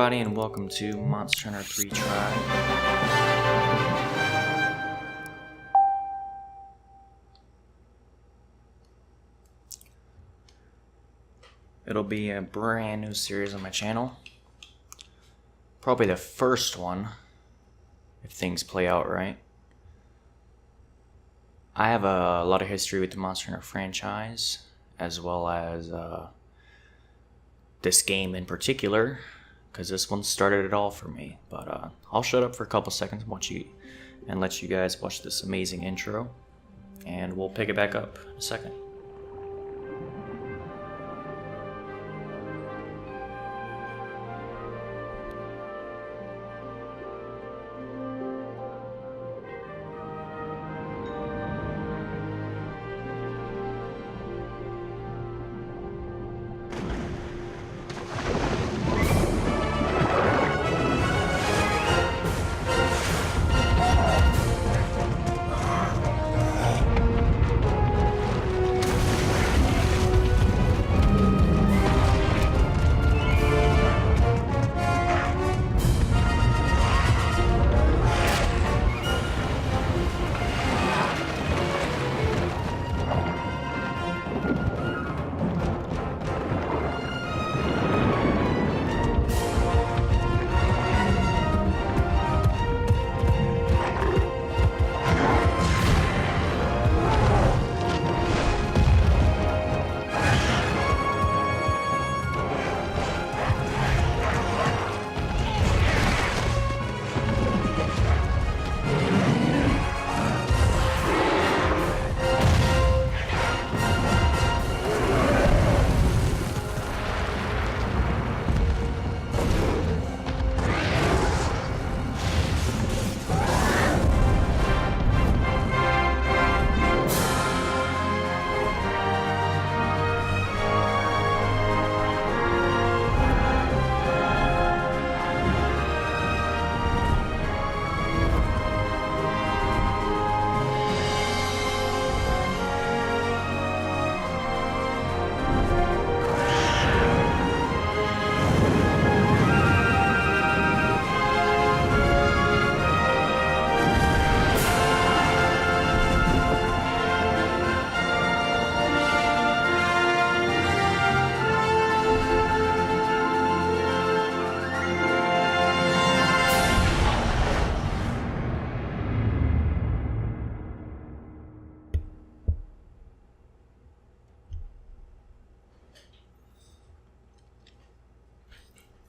everybody, and welcome to Monster Hunter 3 Try. It'll be a brand new series on my channel. Probably the first one, if things play out right. I have a lot of history with the Monster Hunter franchise, as well as this game in particular, because this one started it all for me. But I'll shut up for a couple seconds and let you guys watch this amazing intro, and we'll pick it back up in a second.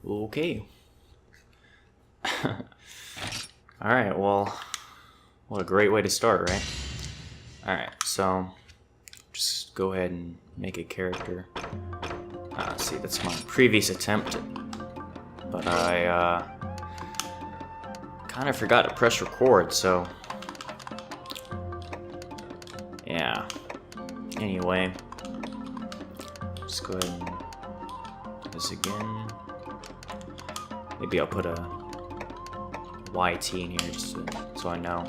Okay. Alright, well, what a great way to start, right? Alright, so just go ahead and make a character. See, that's my previous attempt, but I kind of forgot to press record, so yeah. Anyway, just go ahead and do this again. Maybe I'll put a YT in here just so I know.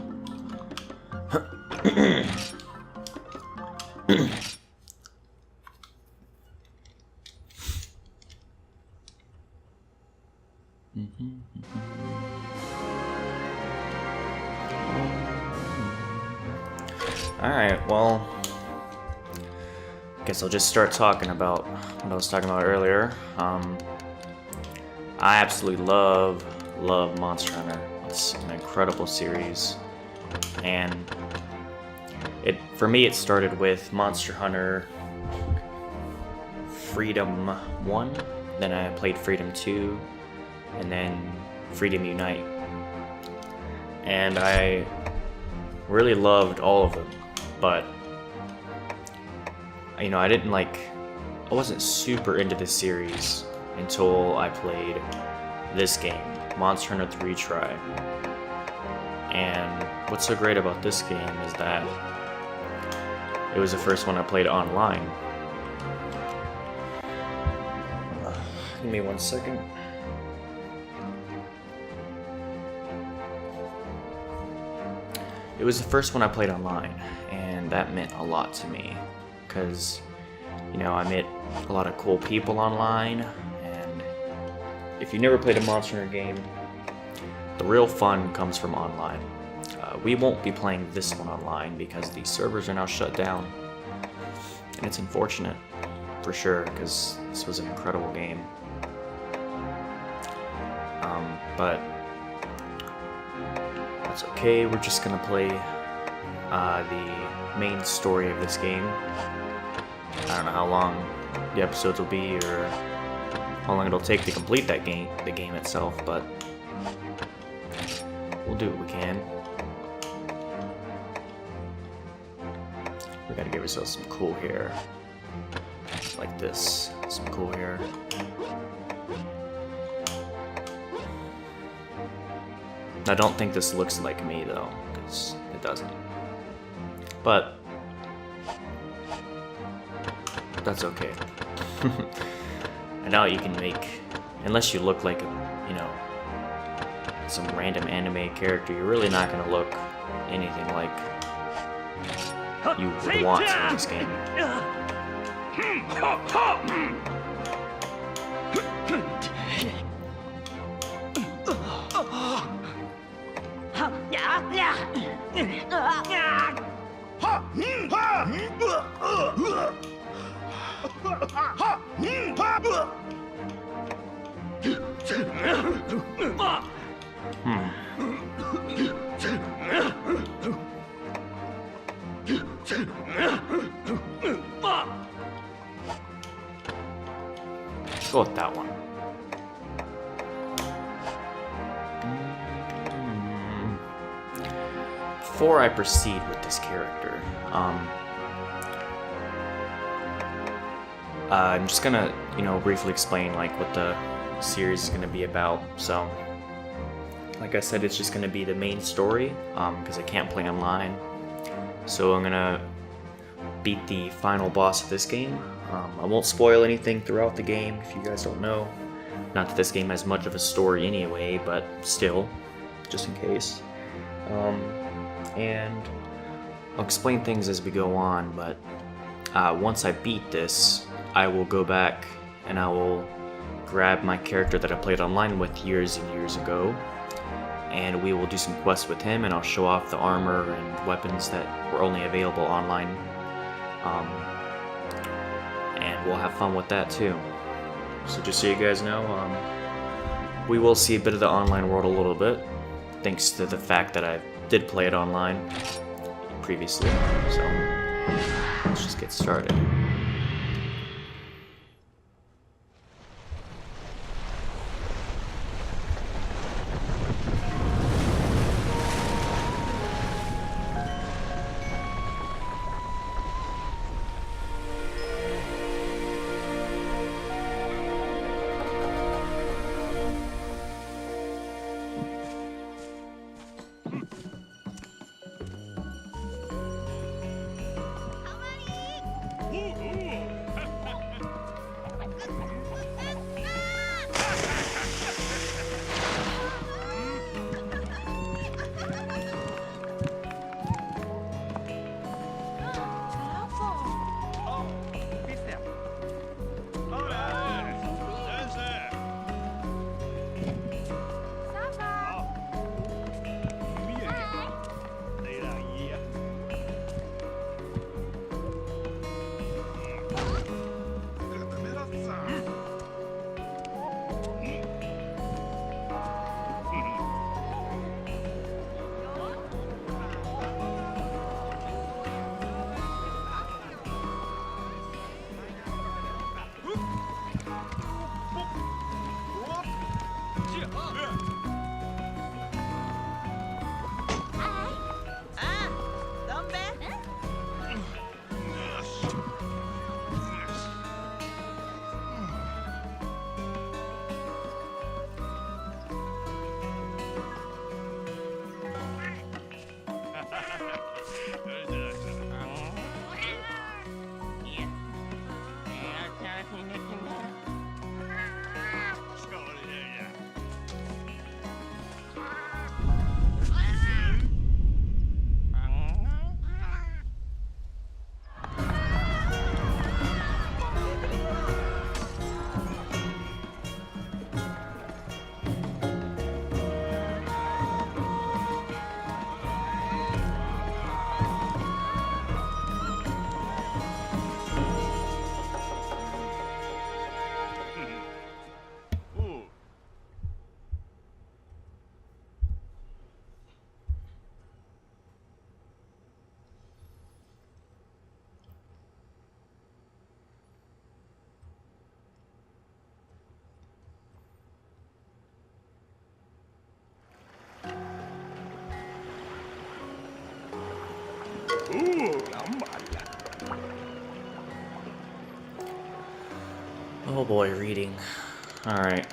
Alright, well, I guess I'll just start talking about what I was talking about earlier. I absolutely love Monster Hunter. It's an incredible series, and for me it started with Monster Hunter Freedom 1, then I played Freedom 2, and then Freedom Unite, and I really loved all of them, but I wasn't super into the series until I played this game, Monster Hunter 3 Try. And what's so great about this game is that it was the first one I played online. Give me 1 second. It was the first one I played online, and that meant a lot to me, because, I met a lot of cool people online, and if you never played a Monster Hunter game, the real fun comes from online. We won't be playing this one online because the servers are now shut down. And it's unfortunate, for sure, because this was an incredible game. But that's okay, we're just gonna play the main story of this game. I don't know how long the episodes will be or how long it'll take to complete that game, the game itself, but we'll do what we can. We gotta give ourselves some cool hair. Like this. Some cool hair. I don't think this looks like me though, because it doesn't. But that's okay. I know you can make, unless you look like a, you know, some random anime character, you're really not gonna look anything like you would want in this game. Let's go with that one. Before I proceed with this character, I'm just gonna, you know, briefly explain like what the series is gonna be about. So, like I said, it's just gonna be the main story, because I can't play online. So I'm gonna beat the final boss of this game. I won't spoil anything throughout the game if you guys don't know. Not that this game has much of a story anyway, but still, just in case. And I'll explain things as we go on, but once I beat this, I will go back and I will grab my character that I played online with years and years ago, and we will do some quests with him, and I'll show off the armor and weapons that were only available online. And we'll have fun with that too. So just so you guys know, we will see a bit of the online world a little bit, thanks to the fact that I did play it online previously. So let's just get started. Oh boy, reading. Alright.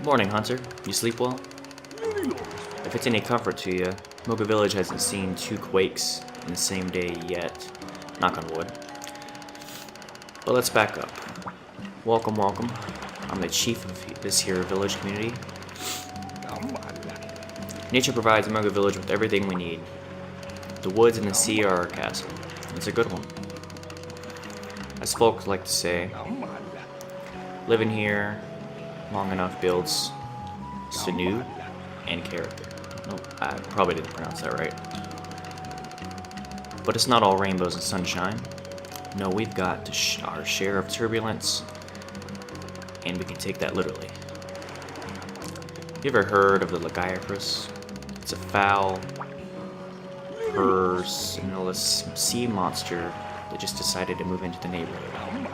Morning, Hunter. You sleep well? If it's any comfort to you, Mocha Village hasn't seen 2 quakes in the same day yet. Knock on wood. But let's back up. Welcome, welcome. I'm the chief of this here village community. Nature provides Mocha Village with everything we need. The woods and the sea are our castle. It's a good one. As folks like to say, living here long enough builds sinew and character. Nope, I probably didn't pronounce that right. But it's not all rainbows and sunshine. No, we've got our share of turbulence, and we can take that literally. You ever heard of the Lagiacrus? It's a foul, merciless sea monster that just decided to move into the neighborhood.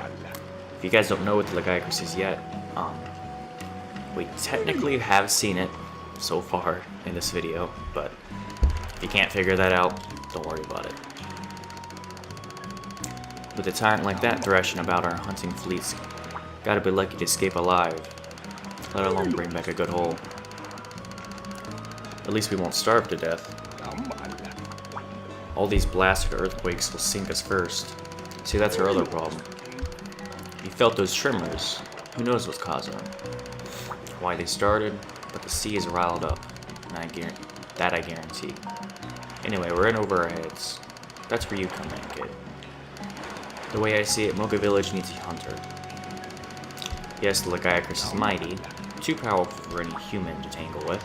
If you guys don't know what the Lagiacrus is yet, we technically have seen it so far in this video, but if you can't figure that out, don't worry about it. With a tyrant like that thrashing about our hunting fleets, gotta be lucky to escape alive, let alone bring back a good haul. At least we won't starve to death. All these blasted earthquakes will sink us first. See, that's our other problem. You felt those tremors. Who knows what's causing them? Why they started, but the sea is riled up, and I guarantee. Anyway, we're in over our heads. That's where you come in, kid. The way I see it, Mocha Village needs a hunter. Yes, the Lagiacrus is mighty, too powerful for any human to tangle with.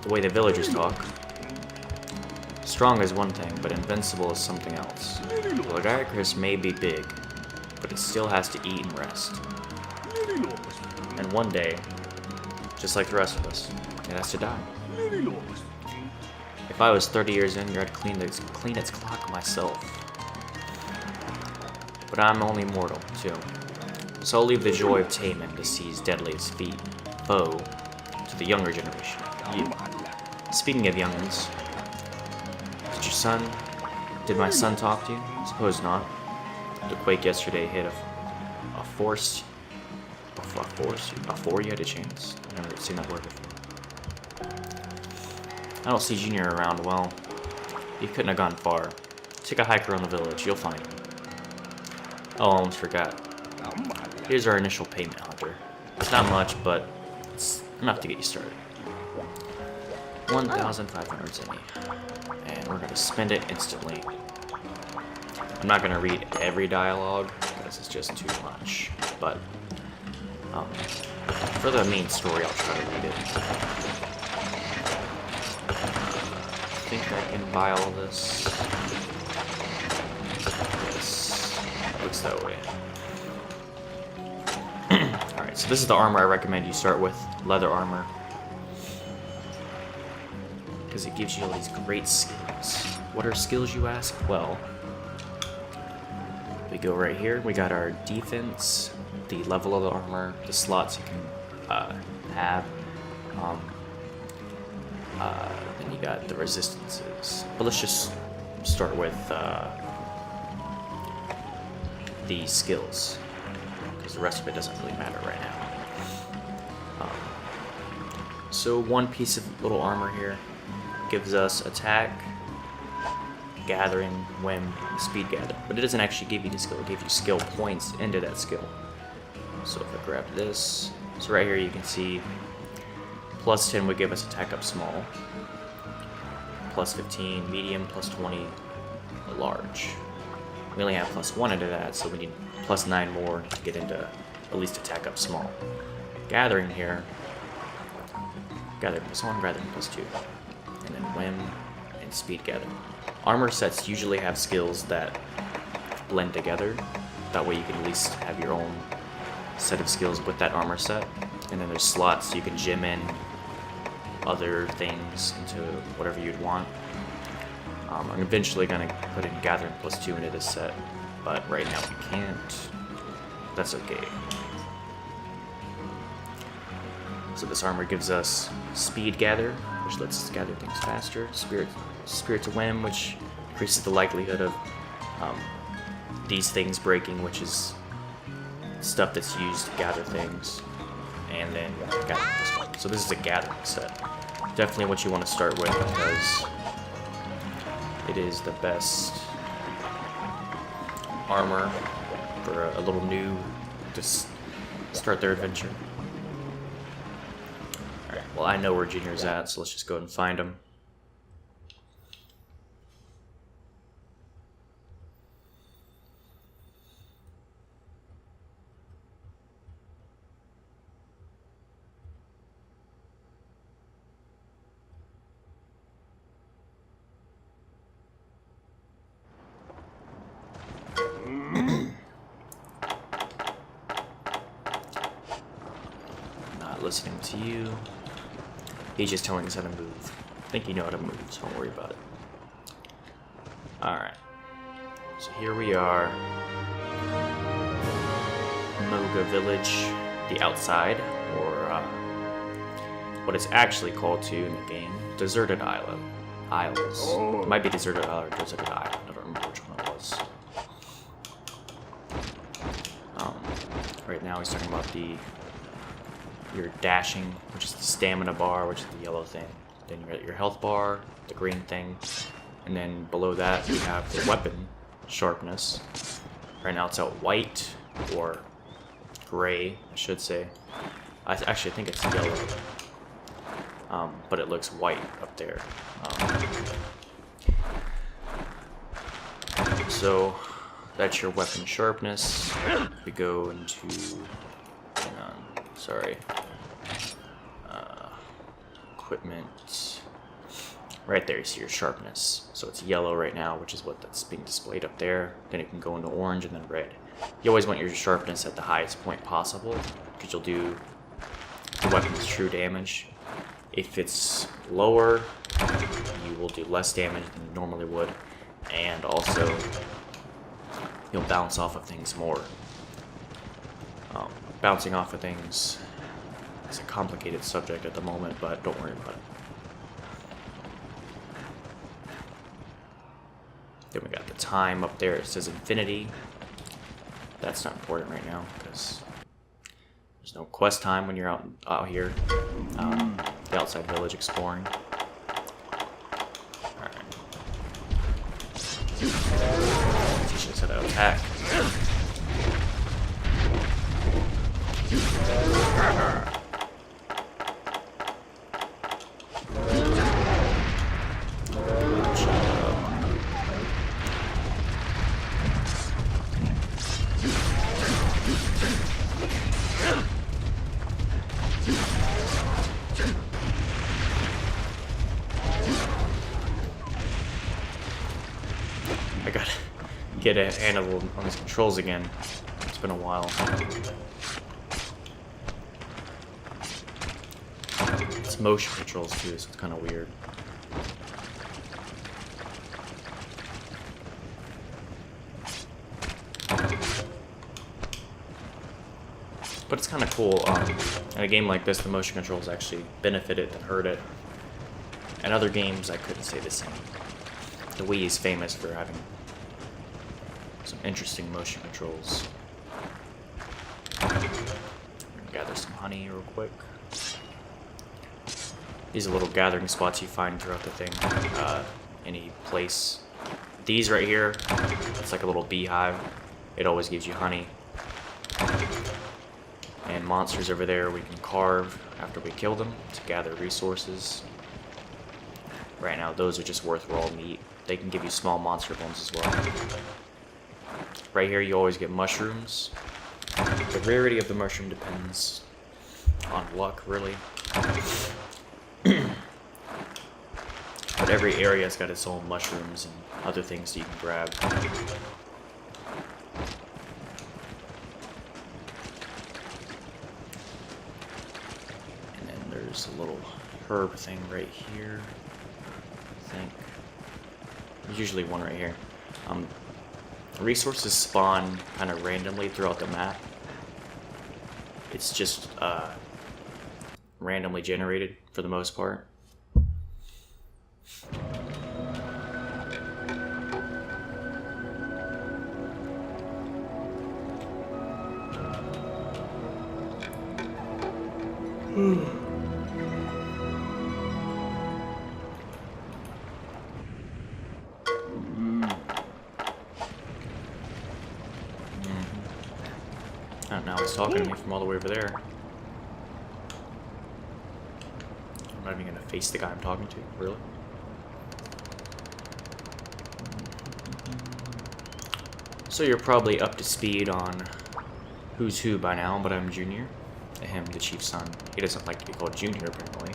The way the villagers talk. Strong is one thing, but invincible is something else. The Lagiacrus may be big, but it still has to eat and rest. And one day, just like the rest of us, it has to die. If I was 30 years younger, I'd clean its clock myself. But I'm only mortal, too. So I'll leave the joy of taming the sea's deadliest foe to the younger generation. You. Speaking of youngins, did my son talk to you? Suppose not. The quake yesterday hit a force before you had a chance. I've never seen that word before. I don't see Junior around. Well, he couldn't have gone far. Take a hike around the village, you'll find him. Oh, I almost forgot. Here's our initial payment, Hunter. It's not much, but it's enough to get you started. 1,500 Zenny. And we're going to spend it instantly. I'm not going to read every dialogue, because it's just too much. But, for the main story, I'll try to read it. I think I can buy all this. Yes, looks that way. Alright, so this is the armor I recommend you start with. Leather armor. Because it gives you all these great skills. What are skills, you ask? Well, we go right here. We got our defense, the level of the armor, the slots you can have. Then you got the resistances. But let's just start with the skills, because the rest of it doesn't really matter right now. So one piece of little armor here gives us attack, gathering, whim, speed gather. But it doesn't actually give you the skill, it gives you skill points into that skill. So if I grab this, so right here you can see plus 10 would give us attack up small, plus 15 medium, plus 20 large. We only have plus 1 into that, so we need plus 9 more to get into at least attack up small. Gathering here, gathering plus 1, gathering plus 2. And then whim and speed gather. Armor sets usually have skills that blend together. That way you can at least have your own set of skills with that armor set. And then there's slots so you can gem in other things into whatever you'd want. I'm eventually going to put in gathering plus 2 into this set, but right now we can't. That's okay. So this armor gives us speed gather, which lets us gather things faster. Spirit to whim, which increases the likelihood of these things breaking, which is stuff that's used to gather things, and then gather this one. So this is a gathering set. Definitely what you want to start with because it is the best armor for a little new to start their adventure. Alright, well I know where Junior's at, so let's just go ahead and find him. Listening to you. He's just telling us how to move. I think you know how to move, so don't worry about it. Alright. So here we are. Moga Village, the outside, or what it's actually called to in the game, Deserted Isles. It might be Deserted Isle or Deserted Island. I don't remember which one it was. Right now he's talking about your dashing, which is the stamina bar, which is the yellow thing. Then you're at your health bar, the green thing. And then below that, we have the weapon sharpness. Right now it's at white, or gray, I should say. I actually think it's yellow. But it looks white up there. So that's your weapon sharpness. We go into... equipment. Right there, you see your sharpness. So it's yellow right now, which is what that's being displayed up there. Then it can go into orange and then red. You always want your sharpness at the highest point possible, because you'll do the weapon's true damage. If it's lower, you will do less damage than you normally would, and also you'll bounce off of things more. Bouncing off of things is a complicated subject at the moment, but don't worry about it. Then we got the time up there. It says infinity. That's not important right now because there's no quest time when you're out here, the outside village exploring. All right. Teach us how to attack. I gotta get a handle on these controls again. It's been a while. It's motion controls too, so it's kind of weird. But it's kind of cool. In a game like this, the motion controls actually benefit it than hurt it. In other games, I couldn't say the same. The Wii is famous for having some interesting motion controls. Gather some honey real quick. These are little gathering spots you find throughout the thing. Any place. These right here, it's like a little beehive. It always gives you honey. And monsters over there we can carve after we kill them to gather resources. Right now those are just worth raw meat. They can give you small monster bones as well. Right here you always get mushrooms. The rarity of the mushroom depends on luck, really. But every area's got its own mushrooms and other things that you can grab. There's a little herb thing right here, I think. There's usually one right here. Resources spawn kind of randomly throughout the map. It's just randomly generated for the most part. now he's talking to me from all the way over there. I'm not even gonna face the guy I'm talking to, really. So you're probably up to speed on who's who by now, but I'm Junior. Him, the chief's son. He doesn't like to be called Junior, apparently.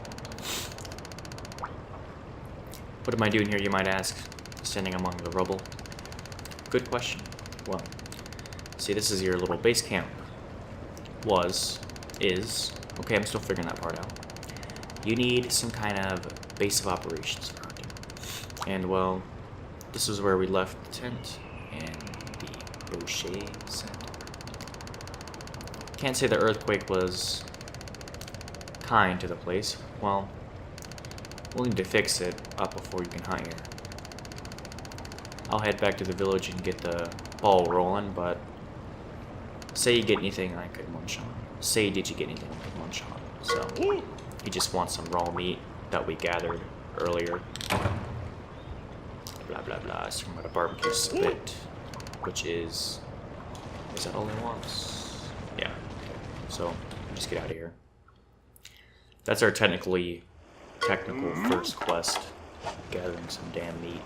What am I doing here, you might ask? Standing among the rubble. Good question. Well, see, this is your little base camp. Is. Okay, I'm still figuring that part out. You need some kind of base of operations around you. And, well, this is where we left the tent and the Rocher Center. Can't say the earthquake was kind to the place. Well, we'll need to fix it up before you can hunt here. I'll head back to the village and get the ball rolling, but say you get anything, I could one shot. Say did you get anything, I could one shot. So he just wants some raw meat that we gathered earlier. Blah blah blah. So I'm gonna barbecue spit, which is that all he wants? Yeah. So just get out of here. That's our technical first quest, gathering some damn meat.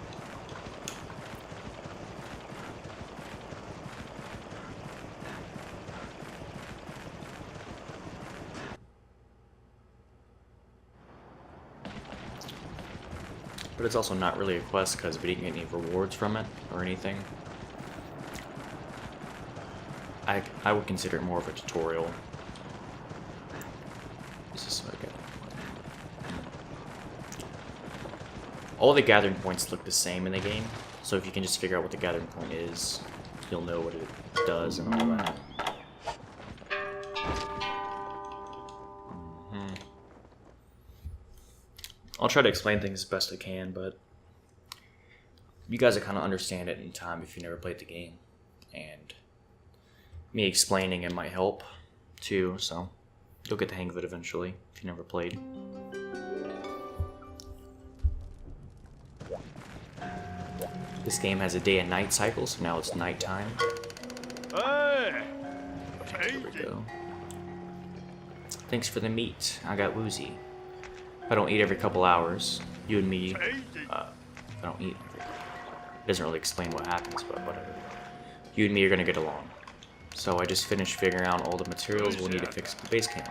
But it's also not really a quest because we didn't get any rewards from it or anything. I would consider it more of a tutorial. Is this what I got? All the gathering points look the same in the game, so if you can just figure out what the gathering point is, you'll know what it does and all that. I'll try to explain things as best I can, but you guys will kind of understand it in time if you never played the game. And me explaining it might help, too, so you'll get the hang of it eventually if you never played. This game has a day and night cycle, so now it's nighttime. Here we go. Thanks for the meat. I got woozy. I don't eat every couple hours. You and me, I don't eat every couple. It doesn't really explain what happens, but whatever. You and me are gonna get along. So I just finished figuring out all the materials we'll need to fix the base camp.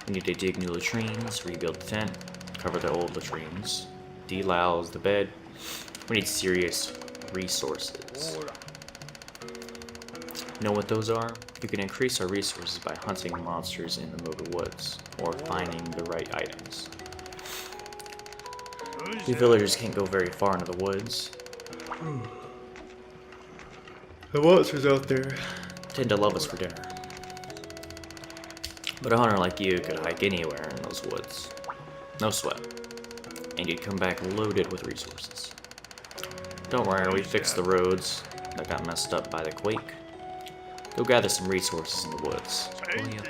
We need to dig new latrines, rebuild the tent, cover the old latrines, delouse the bed. We need serious resources. Know what those are? You can increase our resources by hunting monsters in the Moga Woods, or finding the right items. We villagers can't go very far into the woods. The monsters out there tend to love us for dinner. But a hunter like you could hike anywhere in those woods. No sweat. And you'd come back loaded with resources. Don't worry, we fixed the roads that got messed up by the quake. Go gather some resources in the woods, will you?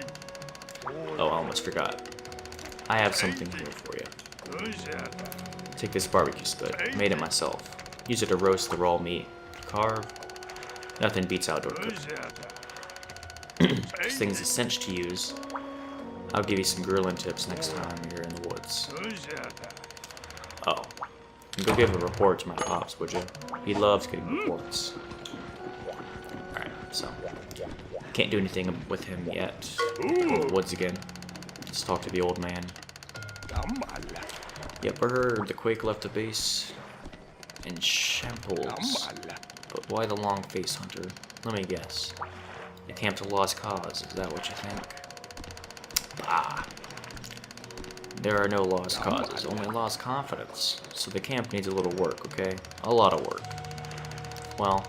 Oh, I almost forgot. I have something here for you. Take this barbecue spit. Made it myself. Use it to roast the raw meat. Carve. Nothing beats outdoor cooking. This thing's a cinch to use. I'll give you some grilling tips next time you're in the woods. Oh. And go give a report to my pops, would you? He loves getting reports. Alright, so. Can't do anything with him yet. In the woods again. Let's talk to the old man. Yep, I heard the quake left the base in shambles. But why the long face, Hunter? Let me guess. It camped a lost cause, is that what you think? Ah. There are no lost causes, only lost confidence. So the camp needs a little work, okay? A lot of work. Well,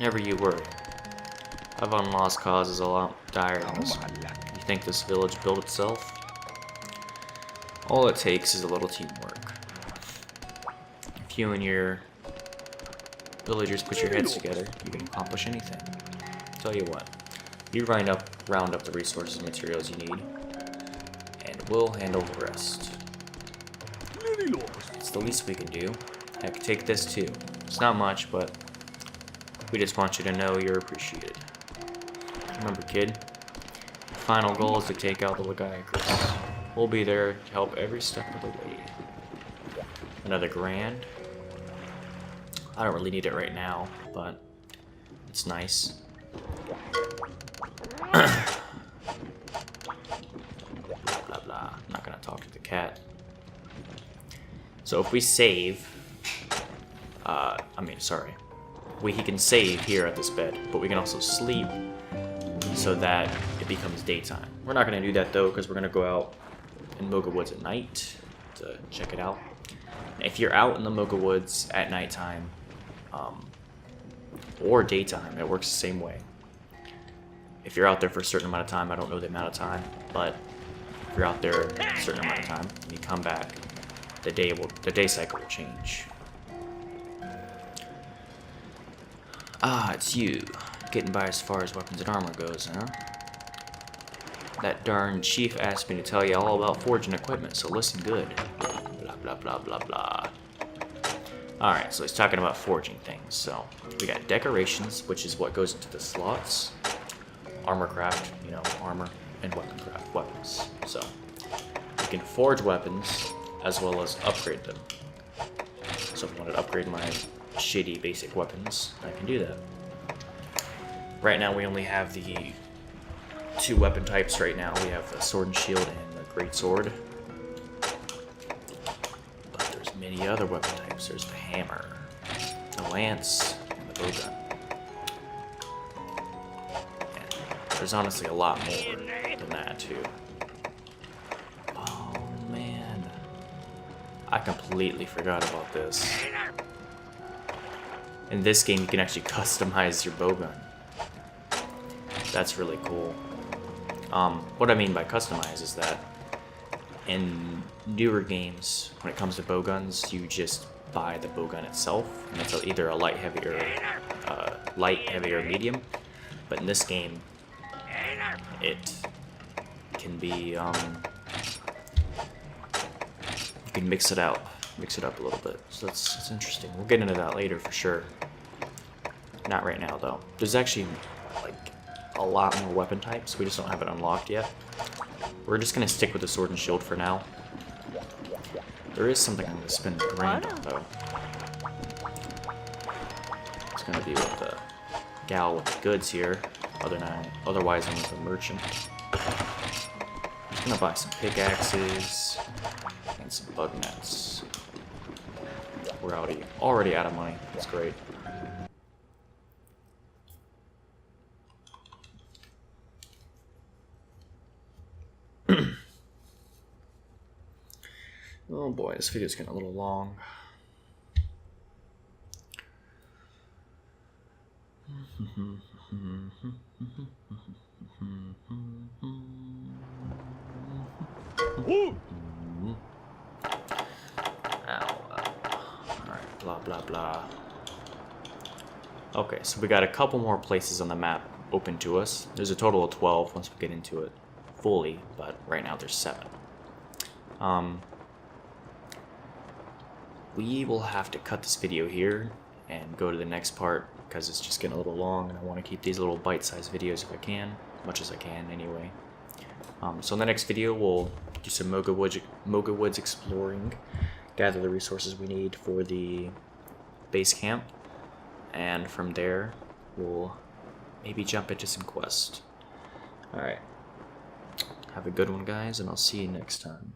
never you worry. I've on lost causes a lot dire than this one. You think this village built itself? All it takes is a little teamwork. If you and your villagers put your heads together, you can accomplish anything. Tell you what, you round up the resources and materials you need, and we'll handle the rest. It's the least we can do. Heck, take this too. It's not much, but we just want you to know you're appreciated. Remember, kid, final goal is to take out the Lagiacrus. We'll be there to help every step of the way. Another grand. I don't really need it right now, but it's nice. Blah, blah, blah. I'm not gonna talk to the cat. So if we save, he can save here at this bed, but we can also sleep so that it becomes daytime. We're not gonna do that though, because we're gonna go out in Moga Woods at night to check it out. If you're out in the Moga Woods at nighttime, or daytime, it works the same way. If you're out there for a certain amount of time, I don't know the amount of time, but if you're out there a certain amount of time and you come back, the day cycle will change. Ah, it's you. Getting by as far as weapons and armor goes, huh? That darn chief asked me to tell you all about forging equipment, so listen good. Blah, blah, blah, blah, blah. Alright, so he's talking about forging things. So, we got decorations, which is what goes into the slots. Armor craft, you know, armor, and weapon craft, weapons. So, you can forge weapons, as well as upgrade them. So if I want to upgrade my shitty basic weapons, I can do that. Right now we only have the 2 weapon types right now. We have the sword and shield and the great sword. But there's many other weapon types. There's the hammer, the lance, and the bowgun. And there's honestly a lot more than that too. Oh man. I completely forgot about this. In this game, you can actually customize your bowgun. That's really cool. What I mean by customize is that in newer games, when it comes to bowguns, you just buy the bowgun itself, and it's either a light, heavy, or medium. But in this game, it can be you can mix it up a little bit. So that's interesting. We'll get into that later for sure. Not right now though. There's actually like a lot more weapon types. We just don't have it unlocked yet. We're just gonna stick with the sword and shield for now. There is something I'm gonna spend the grand on though. It's gonna be with the gal with the goods here. Otherwise I'm with the merchant. I'm just gonna buy some pickaxes and some bug nets. We're already out of money. That's great. Oh boy, this video's getting a little long. Alright, blah blah blah. Okay, so we got a couple more places on the map open to us. There's a total of 12 once we get into it fully, but right now there's 7. We will have to cut this video here and go to the next part because it's just getting a little long and I want to keep these little bite-sized videos if I can, much as I can anyway. So in the next video we'll do some Moga Woods exploring, gather the resources we need for the base camp, and from there we'll maybe jump into some quests. Alright, have a good one guys, and I'll see you next time.